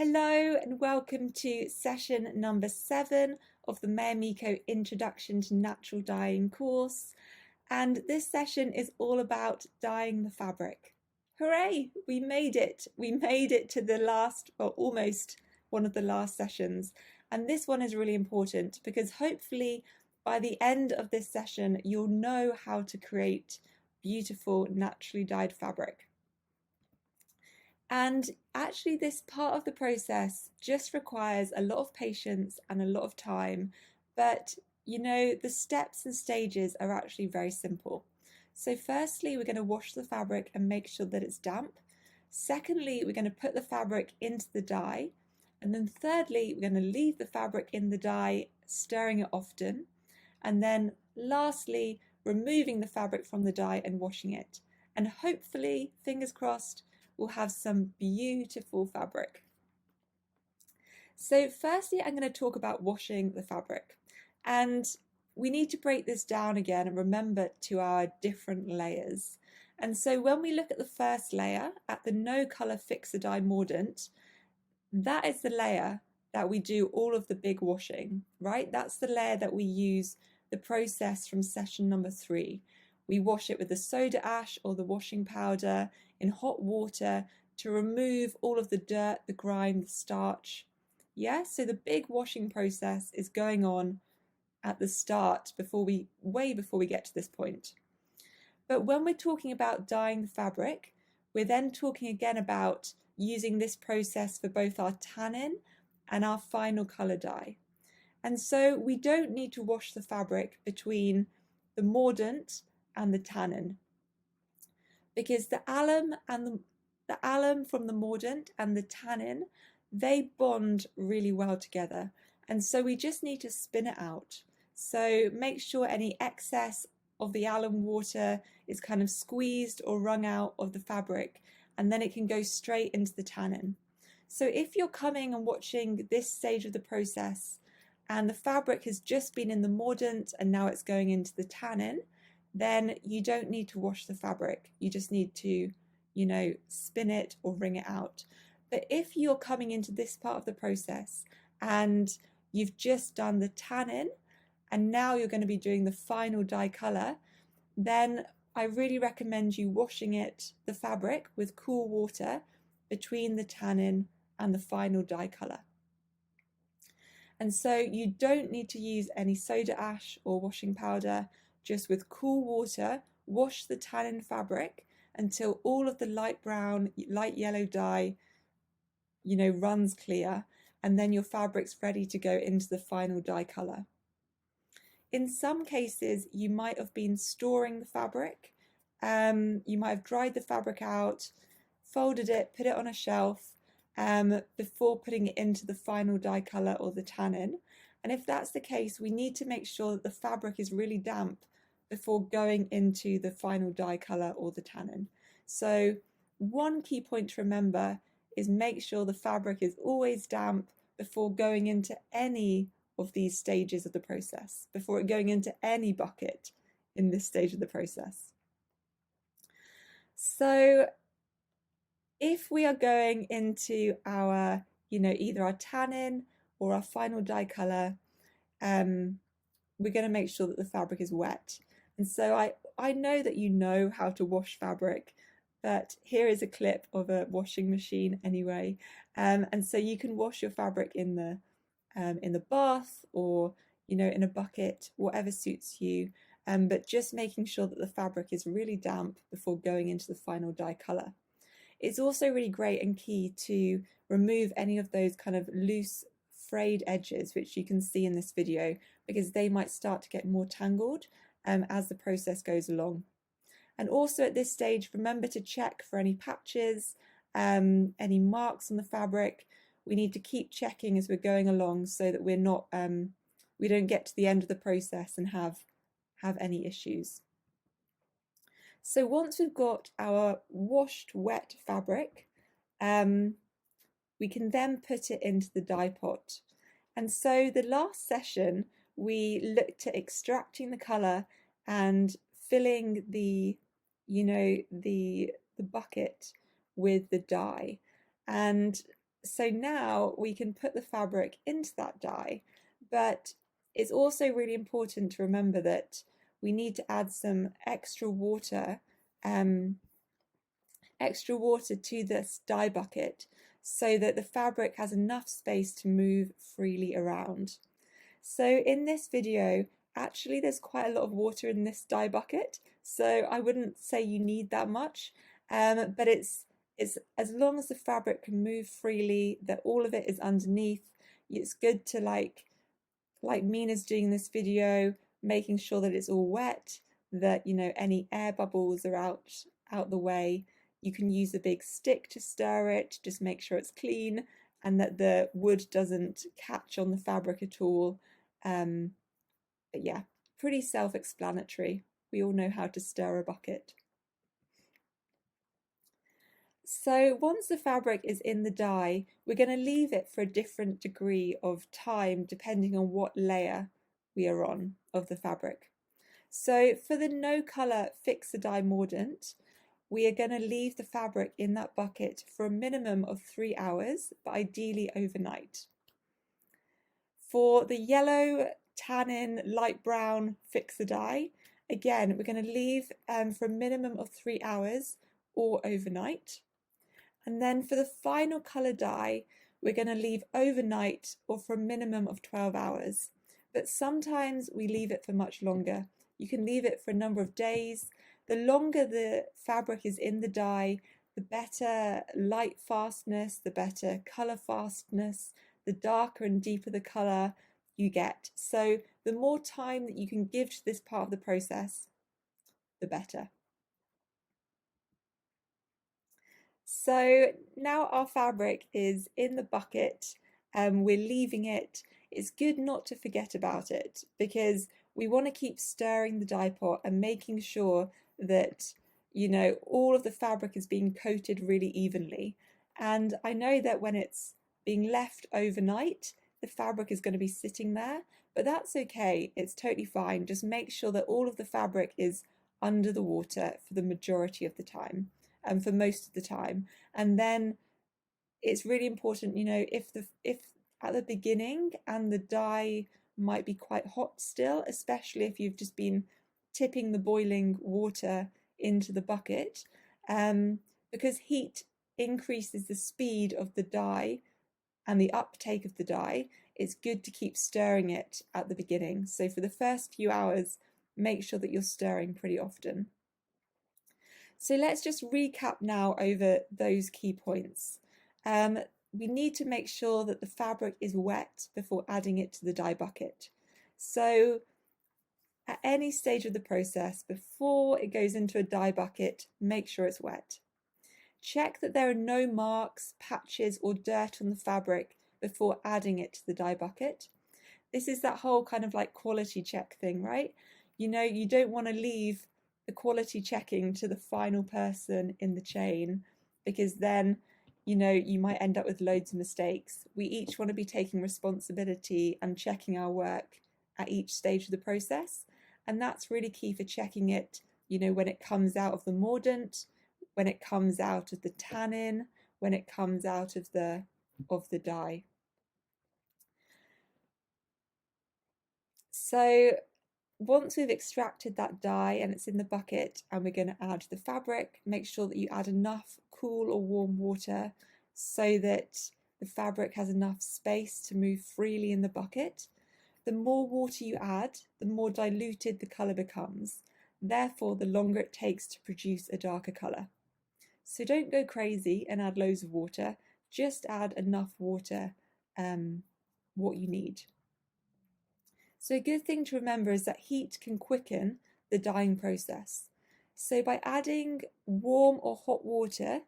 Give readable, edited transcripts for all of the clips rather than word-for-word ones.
Hello and welcome to session number 7 of the Mayamiko Introduction to Natural Dyeing course. And this session is all about dyeing the fabric. Hooray! We made it! We made it to the last, or almost one of the last sessions. And this one is really important because hopefully by the end of this session, you'll know how to create beautiful naturally dyed fabric. And actually, this part of the process just requires a lot of patience and a lot of time. But you know, the steps and stages are actually very simple. So firstly, we're going to wash the fabric and make sure that it's damp. Secondly, we're going to put the fabric into the dye. And then thirdly, we're going to leave the fabric in the dye, stirring it often. And then lastly, removing the fabric from the dye and washing it. And hopefully, fingers crossed, we'll have some beautiful fabric. So firstly, I'm going to talk about washing the fabric. And we need to break this down again and remember to our different layers. And so when we look at the first layer, at the no colour fixer dye mordant, that is the layer that we do all of the big washing, right? That's the layer that we use the process from session number 3. We wash it with the soda ash or the washing powder in hot water to remove all of the dirt, the grime, the starch. Yeah, so the big washing process is going on at the start way before we get to this point. But when we're talking about dyeing the fabric, we're then talking again about using this process for both our tannin and our final colour dye. And so we don't need to wash the fabric between the mordant and the tannin, because the alum from the mordant and the tannin, they bond really well together, and so we just need to spin it out. So make sure any excess of the alum water is kind of squeezed or wrung out of the fabric, and then it can go straight into the tannin. So if you're coming and watching this stage of the process and the fabric has just been in the mordant and now it's going into the tannin, then you don't need to wash the fabric. You just need to, spin it or wring it out. But if you're coming into this part of the process and you've just done the tannin and now you're going to be doing the final dye color, then I really recommend you washing the fabric with cool water between the tannin and the final dye color. And so you don't need to use any soda ash or washing powder. Just with cool water, wash the tannin fabric until all of the light brown, light yellow dye, runs clear, and then your fabric's ready to go into the final dye color. In some cases, you might have been storing the fabric. You might have dried the fabric out, folded it, put it on a shelf before putting it into the final dye color or the tannin. And if that's the case, we need to make sure that the fabric is really damp before going into the final dye color or the tannin. So one key point to remember is make sure the fabric is always damp before going into any of these stages of the process, before going into any bucket in this stage of the process. So if we are going into our, either our tannin or our final dye color, we're going to make sure that the fabric is wet. And so I know that you know how to wash fabric, but here is a clip of a washing machine anyway. And so you can wash your fabric in the bath or, in a bucket, whatever suits you. But just making sure that the fabric is really damp before going into the final dye color. It's also really great and key to remove any of those kind of loose frayed edges, which you can see in this video, because they might start to get more tangled as the process goes along. And also at this stage, remember to check for any patches, any marks on the fabric. We need to keep checking as we're going along so that we're not, we don't get to the end of the process and have any issues. So once we've got our washed wet fabric, we can then put it into the dye pot. And so the last session, we looked at extracting the colour and filling the bucket with the dye. And So now we can put the fabric into that dye, but it's also really important to remember that we need to add some extra water to this dye bucket so that the fabric has enough space to move freely around. So in this video, actually there's quite a lot of water in this dye bucket, so I wouldn't say you need that much, but it's as long as the fabric can move freely, that all of it is underneath. It's good to like Mina's doing this video, making sure that it's all wet, that any air bubbles are out the way. You can use a big stick to stir it, just make sure it's clean and that the wood doesn't catch on the fabric at all. But yeah, pretty self-explanatory. We all know how to stir a bucket. So once the fabric is in the dye, we're going to leave it for a different degree of time depending on what layer we are on of the fabric. So for the no colour fix the dye mordant, we are going to leave the fabric in that bucket for a minimum of 3 hours, but ideally overnight. For the yellow, tannin, light brown fix the dye, again, we're going to leave for a minimum of 3 hours or overnight. And then for the final colour dye, we're going to leave overnight or for a minimum of 12 hours. But sometimes we leave it for much longer. You can leave it for a number of days. The longer the fabric is in the dye, the better light fastness, the better colour fastness, the darker and deeper the colour you get. So the more time that you can give to this part of the process, the better. So now our fabric is in the bucket and we're leaving it. It's good not to forget about it because we want to keep stirring the dye pot and making sure that all of the fabric is being coated really evenly. And I know that when it's being left overnight, the fabric is going to be sitting there, but that's okay. It's totally fine. Just make sure that all of the fabric is under the water for the majority of the time. And for most of the time, and then it's really important, if at the beginning and the dye might be quite hot still, especially if you've just been tipping the boiling water into the bucket, because heat increases the speed of the dye and the uptake of the dye. It's good to keep stirring it at the beginning. So for the first few hours, make sure that you're stirring pretty often. So let's just recap now over those key points. We need to make sure that the fabric is wet before adding it to the dye bucket. So at any stage of the process, before it goes into a dye bucket, make sure it's wet. Check that there are no marks, patches or dirt on the fabric before adding it to the dye bucket. This is that whole kind of like quality check thing, right? You don't want to leave the quality checking to the final person in the chain because then you might end up with loads of mistakes. We each want to be taking responsibility and checking our work at each stage of the process, and that's really key for checking it when it comes out of the mordant, when it comes out of the tannin, when it comes out of the dye. So once we've extracted that dye and it's in the bucket and we're going to add the fabric, make sure that you add enough cool or warm water so that the fabric has enough space to move freely in the bucket. The more water you add, the more diluted the colour becomes. Therefore, the longer it takes to produce a darker colour. So don't go crazy and add loads of water. Just add enough water, what you need. So a good thing to remember is that heat can quicken the dyeing process. So by adding warm or hot water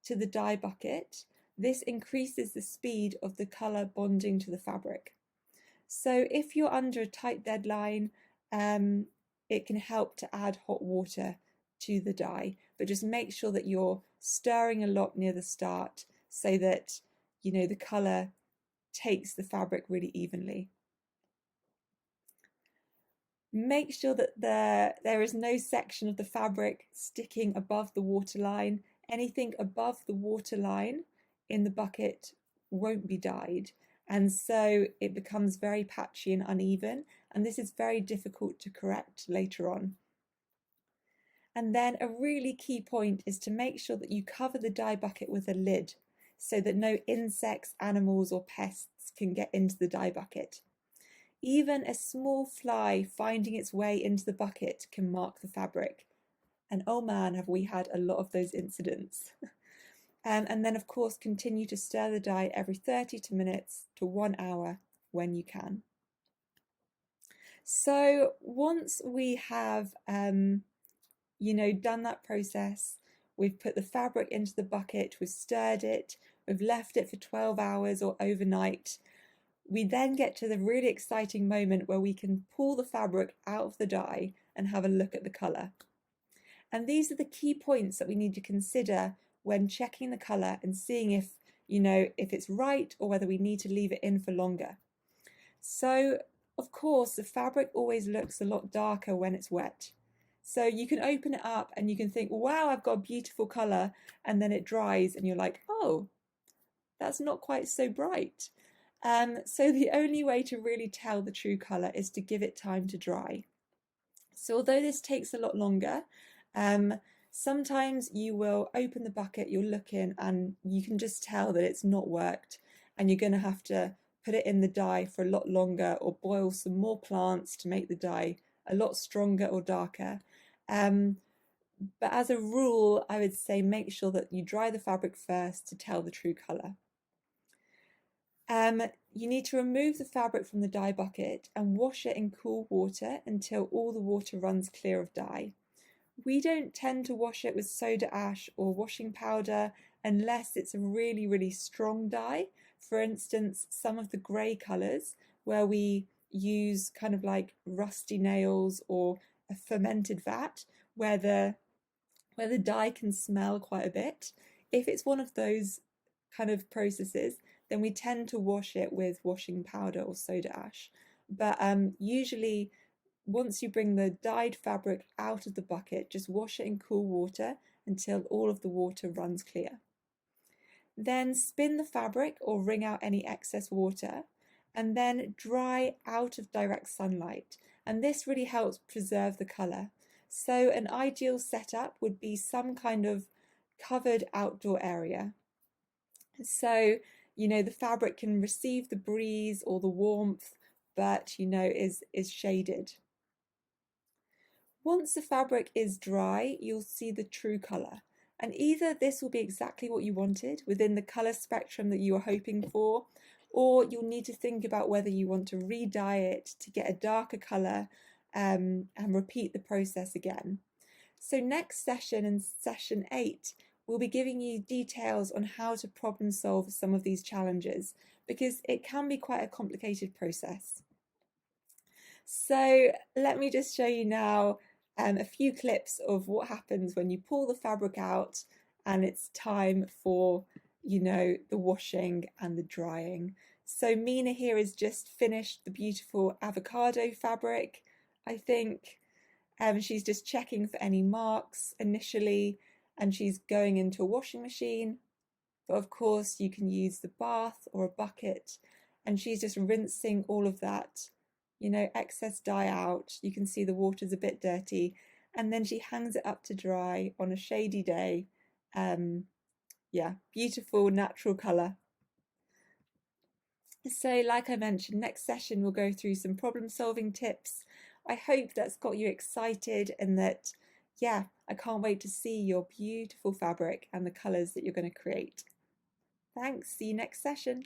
to the dye bucket, this increases the speed of the colour bonding to the fabric. So if you're under a tight deadline, it can help to add hot water to the dye, but just make sure that you're stirring a lot near the start so that the colour takes the fabric really evenly. Make sure that there is no section of the fabric sticking above the waterline. Anything above the waterline in the bucket won't be dyed, and so it becomes very patchy and uneven, and this is very difficult to correct later on. And then a really key point is to make sure that you cover the dye bucket with a lid so that no insects, animals or pests can get into the dye bucket. Even a small fly finding its way into the bucket can mark the fabric. And oh man, have we had a lot of those incidents. And then of course continue to stir the dye every 30 minutes to 1 hour when you can. So once we have done that process, we've put the fabric into the bucket, we've stirred it, we've left it for 12 hours or overnight. We then get to the really exciting moment where we can pull the fabric out of the dye and have a look at the colour. And these are the key points that we need to consider when checking the colour and seeing if it's right or whether we need to leave it in for longer. So, of course, the fabric always looks a lot darker when it's wet. So you can open it up and you can think, wow, I've got a beautiful colour, and then it dries and you're like, oh, that's not quite so bright. So the only way to really tell the true colour is to give it time to dry. So although this takes a lot longer, sometimes you will open the bucket, you'll look in, and you can just tell that it's not worked, and you're going to have to put it in the dye for a lot longer or boil some more plants to make the dye a lot stronger or darker. But as a rule, I would say make sure that you dry the fabric first to tell the true colour. You need to remove the fabric from the dye bucket and wash it in cool water until all the water runs clear of dye. We don't tend to wash it with soda ash or washing powder unless it's a really, really strong dye. For instance, some of the grey colours where we use kind of like rusty nails or a fermented vat where the dye can smell quite a bit. If it's one of those kind of processes, then we tend to wash it with washing powder or soda ash. But usually once you bring the dyed fabric out of the bucket, just wash it in cool water until all of the water runs clear. Then spin the fabric or wring out any excess water, and then dry out of direct sunlight. And this really helps preserve the colour. So an ideal setup would be some kind of covered outdoor area. So, the fabric can receive the breeze or the warmth, but, is shaded. Once the fabric is dry, you'll see the true colour. And either this will be exactly what you wanted within the colour spectrum that you were hoping for, or you'll need to think about whether you want to re-dye it to get a darker colour and repeat the process again. So next session, in session 8, we'll be giving you details on how to problem solve some of these challenges, because it can be quite a complicated process. So let me just show you now a few clips of what happens when you pull the fabric out and it's time for, the washing and the drying. So Mina here has just finished the beautiful avocado fabric, I think. She's just checking for any marks initially, and she's going into a washing machine. But of course you can use the bath or a bucket, and she's just rinsing all of that, excess dye out. You can see the water's a bit dirty, and then she hangs it up to dry on a shady day. Yeah, beautiful natural colour. So like I mentioned, next session we'll go through some problem solving tips. I hope that's got you excited, and that, yeah, I can't wait to see your beautiful fabric and the colours that you're going to create. Thanks, see you next session.